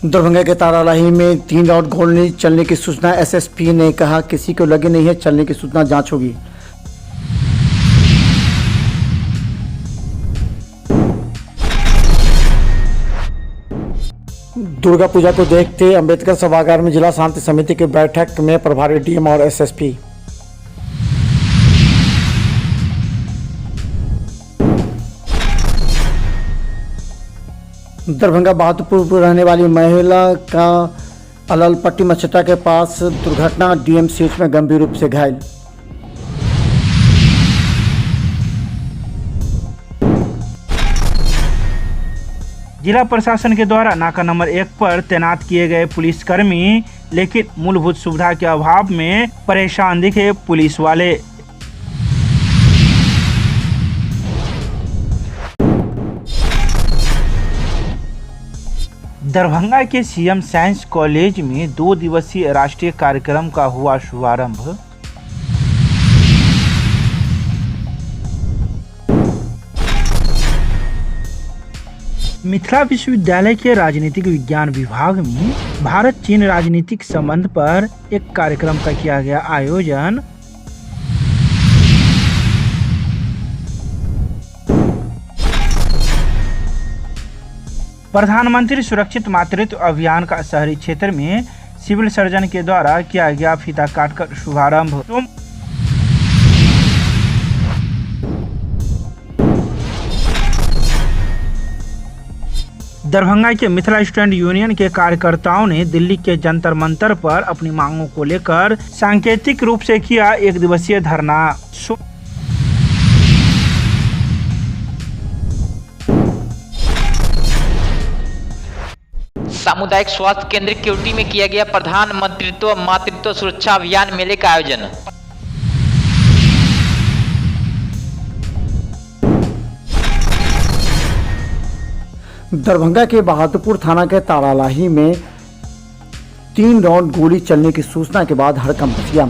दरभंगा के तारालाही में 3 राउंड गोली चलने की सूचना। एसएसपी ने कहा किसी को लगी नहीं है, चलने की सूचना, जांच होगी। दुर्गा पूजा को देखते अंबेडकर सभागार में जिला शांति समिति की बैठक में प्रभारी डीएम और एसएसपी। दरभंगा बहादुरपुर रहने वाली महिला का अललपट्टी मछट्टा के पास दुर्घटना, डीएमसीएच में गंभीर रूप से घायल। जिला प्रशासन के द्वारा नाका नंबर 1 पर तैनात किए गए पुलिसकर्मी लेकिन मूलभूत सुविधा के अभाव में परेशान दिखे पुलिस वाले। दरभंगा के सीएम साइंस कॉलेज में 2 दिवसीय राष्ट्रीय कार्यक्रम का हुआ शुभारंभ। मिथिला विश्वविद्यालय के राजनीतिक विज्ञान विभाग में भारत चीन राजनीतिक संबंध पर एक कार्यक्रम का किया गया आयोजन। प्रधानमंत्री सुरक्षित मातृत्व अभियान का शहरी क्षेत्र में सिविल सर्जन के द्वारा किया गया फीता काटकर शुभारंभ। दरभंगा के मिथिला स्टूडेंट यूनियन के कार्यकर्ताओं ने दिल्ली के जंतर मंतर पर अपनी मांगों को लेकर सांकेतिक रूप से किया 1 दिवसीय धरना। सामुदायिक स्वास्थ्य केंद्र केवटी में किया गया प्रधानमंत्रित्व मातृत्व सुरक्षा अभियान मेले का आयोजन। दरभंगा के बहादुरपुर थाना के तारालाही में 3 राउंड गोली चलने की सूचना के बाद हड़कंप मच गया।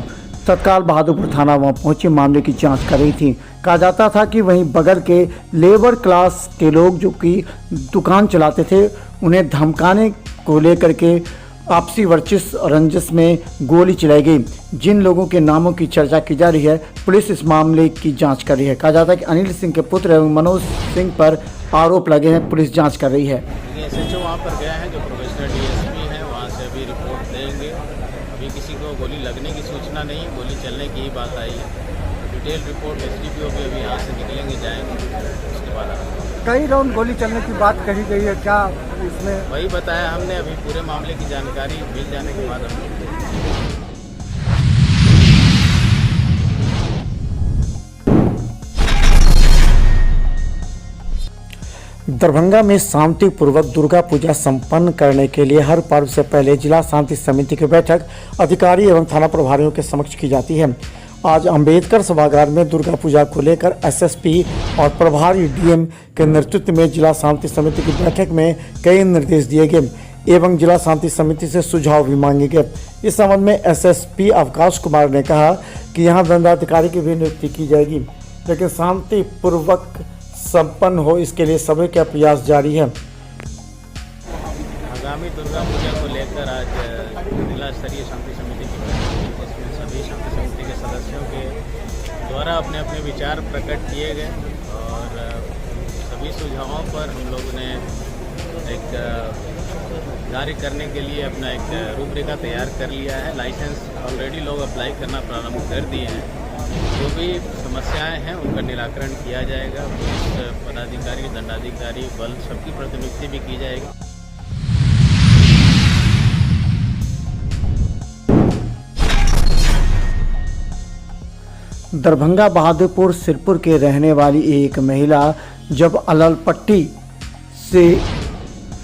तत्काल बहादुरपुर थाना वहां पहुंचे मामले की जांच कर रही थी। कहा जाता था कि वहीं बगल के लेबर क्लास के लोग जो कि दुकान चलाते थे, उन्हें धमकाने को लेकर के आपसी वर्चस्व और रंजिश में गोली चलाई गई। जिन लोगों के नामों की चर्चा की जा रही है, पुलिस इस मामले की जांच कर रही है। कहा जाता है कि अनिल सिंह के पुत्र एवं मनोज सिंह पर आरोप लगे हैं, पुलिस जांच कर रही है। एसएचओ वहाँ पर गया है, जो प्रोफेशनल डीएसपी है, वहाँ से अभी रिपोर्ट देंगे। अभी किसी को गोली लगने की सूचना नहीं, गोली चलने की ही बात आई है। डिटेल रिपोर्ट एसडीपीओ भी अभी यहाँ से निकलेंगे, जाएंगे, उसके बाद कई राउंड गोली चलने की बात कही गई है, क्या इसमें? वही बताया हमने, अभी पूरे मामले की जानकारी मिल जाने के बाद हम दरभंगा में शांतिपूर्वक दुर्गा पूजा संपन्न करने के लिए हर पर्व से पहले जिला शांति समिति की बैठक अधिकारी एवं थाना प्रभारियों के समक्ष की जाती है। आज अंबेडकर सभागार में दुर्गा पूजा को लेकर एसएसपी और प्रभारी डीएम के नेतृत्व में जिला शांति समिति की बैठक में कई निर्देश दिए गए एवं जिला शांति समिति से सुझाव भी मांगे गए। इस संबंध में एसएसपी अवकाश कुमार ने कहा कि यहां दंडाधिकारी की भी नियुक्ति की जाएगी, लेकिन शांतिपूर्वक संपन्न हो इसके लिए सभी का प्रयास जारी है। आगामी दुर्गा पूजा को लेकर आज जिला स्तरीय शांति समिति की बैठक हुई, जिसमें सभी शांति समिति के सदस्यों के द्वारा अपने अपने विचार प्रकट किए गए और सभी सुझावों पर हम लोगों ने एक जारी करने के लिए अपना एक रूपरेखा तैयार कर लिया है। लाइसेंस ऑलरेडी लोग अप्लाई करना प्रारंभ कर दिए हैं। जो भी समस्याएं हैं उनका निराकरण किया जाएगा। पुलिस पदाधिकारी, दंडाधिकारी, बल सबकी प्रतिनियुक्ति भी की जाएगी। दरभंगा बहादुरपुर सिरपुर के रहने वाली एक महिला जब अललपट्टी से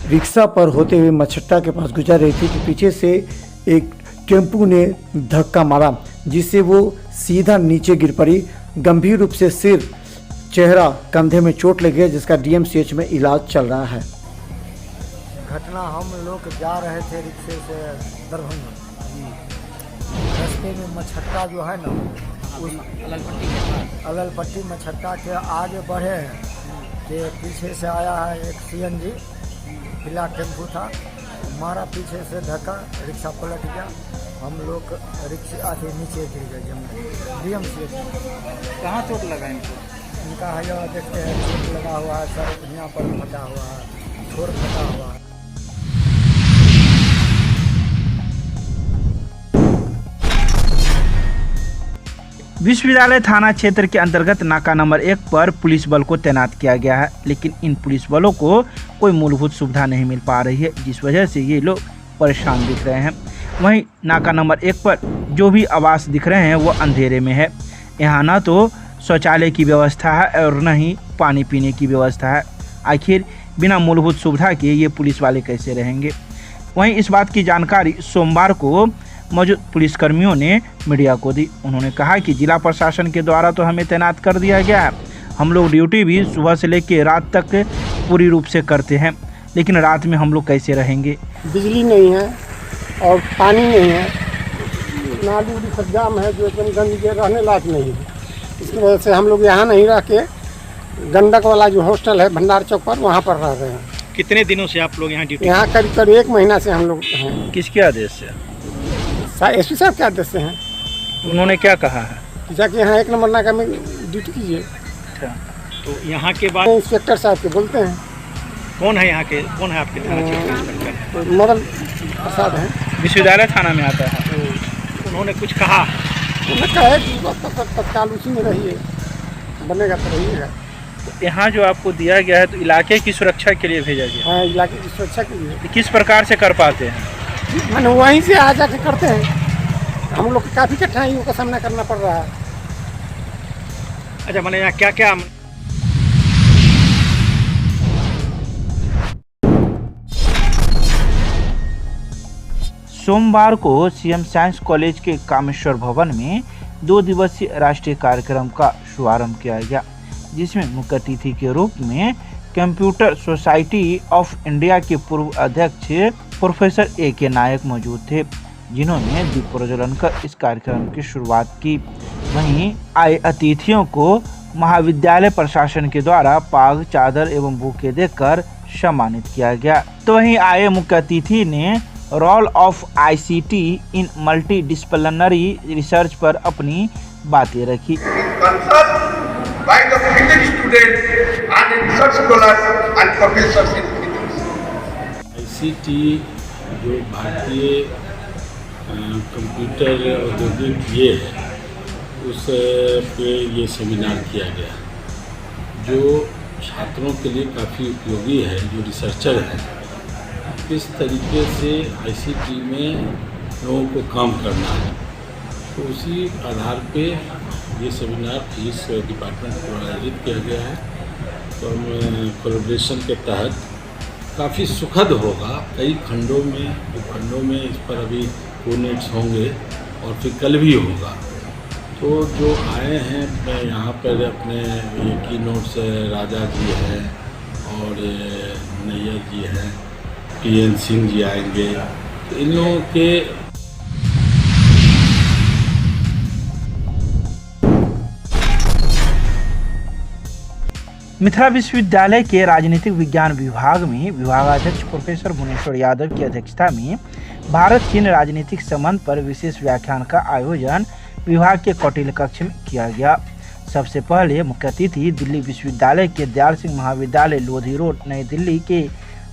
रिक्शा पर होते हुए मछट्टा के पास गुजर रही थी कि पीछे से एक टेम्पू ने धक्का मारा, जिससे वो सीधा नीचे गिर पड़ी। गंभीर रूप से सिर, चेहरा, कंधे में चोट लगी है, जिसका डीएमसीएच में इलाज चल रहा है। घटना, हम लोग जा रहे थे रिक्शे से दरभंगा, रास्ते में मछट्टा जो है ना, उस अललपट्टी मछट्टा के आगे बढ़े हैं कि पीछे से आया है एक सीएनजी, पीला टेम्पू था, मारा पीछे से धक्का, रिक्शा पलट गया, हम लोग रिक्शा आके नीचे गिर गए जमीन DMC। कहाँ चोट लगा इनको? इनका है यह देखते हैं, चोट लगा हुआ है सर, यहाँ पर फटा हुआ है, छोर फटा हुआ है। विश्वविद्यालय थाना क्षेत्र के अंतर्गत नाका नंबर 1 पर पुलिस बल को तैनात किया गया है, लेकिन इन पुलिस बलों को कोई मूलभूत सुविधा नहीं मिल पा रही है, जिस वजह से ये लोग परेशान दिख रहे हैं। वहीं नाका नंबर 1 पर जो भी आवास दिख रहे हैं वो अंधेरे में है। यहाँ न तो शौचालय की व्यवस्था है और न ही पानी पीने की व्यवस्था है। आखिर बिना मूलभूत सुविधा के ये पुलिस वाले कैसे रहेंगे? वहीं इस बात की जानकारी सोमवार को मौजूद पुलिसकर्मियों ने मीडिया को दी। उन्होंने कहा कि जिला प्रशासन के द्वारा तो हमें तैनात कर दिया गया है, हम लोग ड्यूटी भी सुबह से लेकर रात तक पूरी रूप से करते हैं, लेकिन रात में हम लोग कैसे रहेंगे? बिजली नहीं है और पानी नहीं है, नाली उली सब जाम है, जो एकदम गंदगी रहने लायक नहीं है। इसकी वजह से हम लोग यहाँ नहीं रह के गंडक वाला जो हॉस्टल है भंडार चौक पर, वहाँ पर रह रहे हैं। कितने दिनों से आप लोग यहाँ ड्यूटी? यहाँ करीब करीब 1 महीना से हम लोग हैं। किसके आदेश से? SP साहब के आदेश से हैं। उन्होंने क्या कहा है? जाके यहाँ 1 नंबर नाका में ड्यूटी कीजिए। अच्छा, तो यहाँ के बाद इंस्पेक्टर साहब के बोलते हैं। कौन है यहाँ के? कौन है आपके थाना क्षेत्र में? मदन प्रसाद हैं, विश्वविद्यालय थाना में आता है। उन्होंने कुछ कहा? उन्होंने कहा है कि तत्काल उसी में रहिए, बनेगा तो रहिएगा। यहाँ जो आपको दिया गया है तो इलाके की सुरक्षा के लिए भेजा गया? हाँ, इलाके की सुरक्षा के लिए। तो किस प्रकार से कर पाते हैं? मैंने वहीं से आ जाके करते हैं। हम लोग को काफ़ी कठिनाइयों का सामना करना पड़ रहा है। अच्छा, मैंने यहाँ क्या क्या सोमवार को CM साइंस कॉलेज के कामेश्वर भवन में 2 दिवसीय राष्ट्रीय कार्यक्रम का शुभारंभ किया गया, जिसमें मुख्य अतिथि के रूप में कंप्यूटर सोसाइटी ऑफ इंडिया के पूर्व अध्यक्ष प्रोफेसर AK नायक मौजूद थे, जिन्होंने दीप प्रज्वलन कर इस कार्यक्रम की शुरुआत की। वहीं आए अतिथियों को महाविद्यालय प्रशासन के द्वारा पाग, चादर एवं बुके देकर सम्मानित किया गया। तो वहीं आए मुख्य अतिथि ने role of ICT in multidisciplinary research पर अपनी बातें रखी। by the physics students and research scholars and professors in physics. ICT जो भारतीय कंप्यूटर औद्योगिक ये है, उस पे ये सेमिनार किया गया, जो छात्रों के लिए काफ़ी उपयोगी है। जो रिसर्चर हैं, किस तरीके से ICT में लोगों को काम करना है, तो उसी आधार पे ये सेमिनार इस डिपार्टमेंट को आयोजित किया गया है। तो कोलैबोरेशन के तहत काफ़ी सुखद होगा। कई खंडों में इस पर अभी कोनेट्स होंगे और फिर कल भी होगा। तो जो आए हैं यहाँ पर अपने की नोट्स राजा जी हैं और नैयर जी हैं, PN सिंह जी आएंगे, तो इन लोगों के मिथिला विश्वविद्यालय के राजनीतिक विज्ञान विभाग में विभागाध्यक्ष प्रोफेसर भुवनेश्वर यादव की अध्यक्षता में भारत चीन राजनीतिक संबंध पर विशेष व्याख्यान का आयोजन विभाग के कौटिल्य कक्ष में किया गया। सबसे पहले मुख्य अतिथि दिल्ली विश्वविद्यालय के दयाल सिंह महाविद्यालय लोधी रोड नई दिल्ली के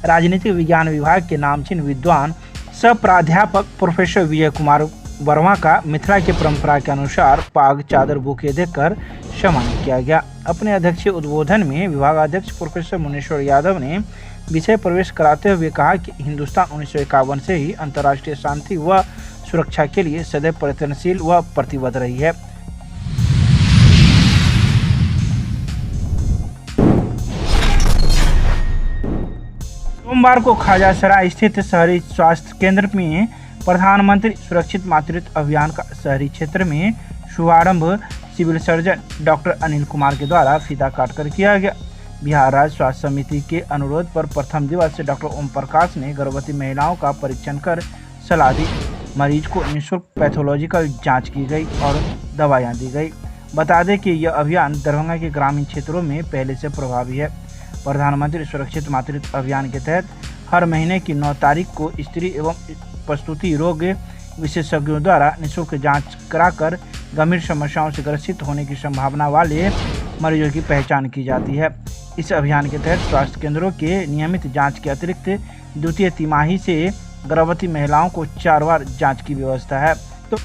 राजनीतिक विज्ञान विभाग के नामचीन विद्वान सह प्राध्यापक प्रोफेसर विजय कुमार वर्मा का मिथिला के परंपरा के अनुसार पाग, चादर, बुके देकर सम्मानित किया गया। अपने अध्यक्षीय उद्बोधन में विभागाध्यक्ष प्रोफेसर भुवनेश्वर यादव ने विषय प्रवेश कराते हुए कहा कि हिंदुस्तान 1951 से ही अंतर्राष्ट्रीय शांति व सुरक्षा के लिए सदैव प्रयत्नशील व प्रतिबद्ध रही है। सोमवार को खाजासराय स्थित शहरी स्वास्थ्य केंद्र में प्रधानमंत्री सुरक्षित मातृत्व अभियान का शहरी क्षेत्र में शुभारंभ civil surgeon doctor Anil Kumar के द्वारा फीता काटकर किया गया। बिहार राज्य स्वास्थ्य समिति के अनुरोध पर प्रथम दिवस से डॉक्टर ओम प्रकाश ने गर्भवती महिलाओं का परीक्षण कर सलाह दी। मरीज को निःशुल्क पैथोलॉजिकल जांच की गई और दवाइयां दी गई। बता दें कि यह अभियान दरभंगा के ग्रामीण क्षेत्रों में पहले से प्रभावी है। प्रधानमंत्री सुरक्षित मातृत्व अभियान के तहत हर महीने की 9 तारीख को स्त्री एवं प्रसूति रोग विशेषज्ञों द्वारा निःशुल्क जांच कराकर गंभीर समस्याओं से ग्रसित होने की संभावना वाले मरीजों की पहचान की जाती है। इस अभियान के तहत स्वास्थ्य केंद्रों के नियमित जांच के अतिरिक्त द्वितीय तिमाही से गर्भवती महिलाओं को 4 बार जांच की व्यवस्था है। तो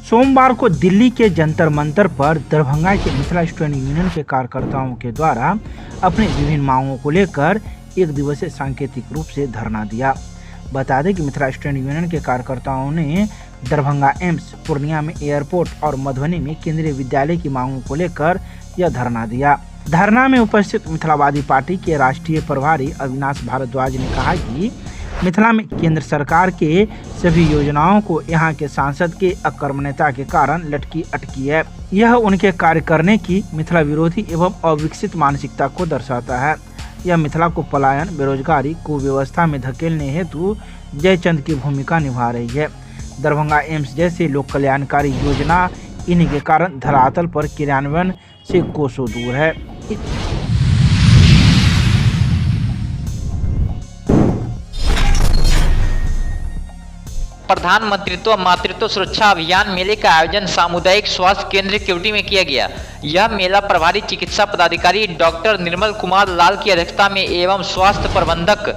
सोमवार को दिल्ली के जंतर मंतर पर दरभंगा के मिथिला स्टूडेंट यूनियन के कार्यकर्ताओं के द्वारा अपनी विभिन्न मांगों को लेकर एक दिवसीय सांकेतिक रूप से धरना दिया। बता दें कि मिथिला स्टूडेंट यूनियन के कार्यकर्ताओं ने दरभंगा एम्स, पूर्णिया में एयरपोर्ट और मधुबनी में केंद्रीय विद्यालय की मांगों को लेकर यह धरना दिया। धरना में उपस्थित मिथिलावादी पार्टी के राष्ट्रीय प्रभारी अविनाश भारद्वाज ने कहा कि मिथिला में केंद्र सरकार के सभी योजनाओं को यहां के सांसद के अकर्मण्यता के कारण लटकी अटकी है। यह उनके कार्य करने की मिथिला विरोधी एवं अविकसित मानसिकता को दर्शाता है। यह मिथिला को पलायन, बेरोजगारी, कुव्यवस्था में धकेलने हेतु जयचंद की भूमिका निभा रही है। दरभंगा एम्स जैसे लोक कल्याणकारी योजना इन्हीं के कारण धरातल पर क्रियान्वयन से कोसों दूर है। प्रधानमंत्रित्व मातृत्व सुरक्षा अभियान मेले का आयोजन सामुदायिक स्वास्थ्य केंद्र केवटी में किया गया। यह मेला प्रभारी चिकित्सा पदाधिकारी डॉक्टर निर्मल कुमार लाल की अध्यक्षता में एवं स्वास्थ्य प्रबंधक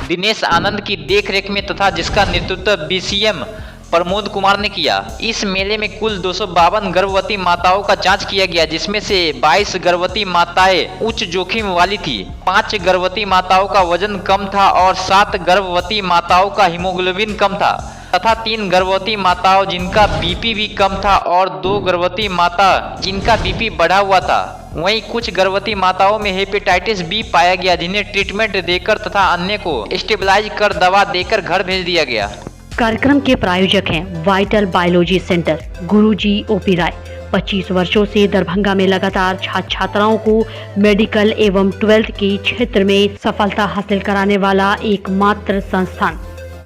दिनेश आनंद की देखरेख में तथा जिसका नेतृत्व BCM प्रमोद कुमार ने किया। इस मेले में कुल 252 गर्भवती माताओं का जांच किया गया, जिसमें से 22 गर्भवती माताएं उच्च जोखिम वाली थी, 5 गर्भवती माताओं का वजन कम था और 7 गर्भवती माताओं का हीमोग्लोबिन कम था तथा 3 गर्भवती माताओं जिनका BP भी कम था और 2 गर्भवती माता जिनका BP बढ़ा हुआ था। वहीं कुछ गर्भवती माताओं में हेपेटाइटिस B पाया गया, जिन्हें ट्रीटमेंट देकर तथा अन्य को स्टेबलाइज कर दवा देकर घर भेज दिया गया। कार्यक्रम के प्रायोजक हैं वाइटल बायोलॉजी सेंटर, गुरुजी OP राय। 25 वर्षों से दरभंगा में लगातार छात्र छात्राओं को मेडिकल एवं 12th के क्षेत्र में सफलता हासिल कराने वाला एकमात्र संस्थान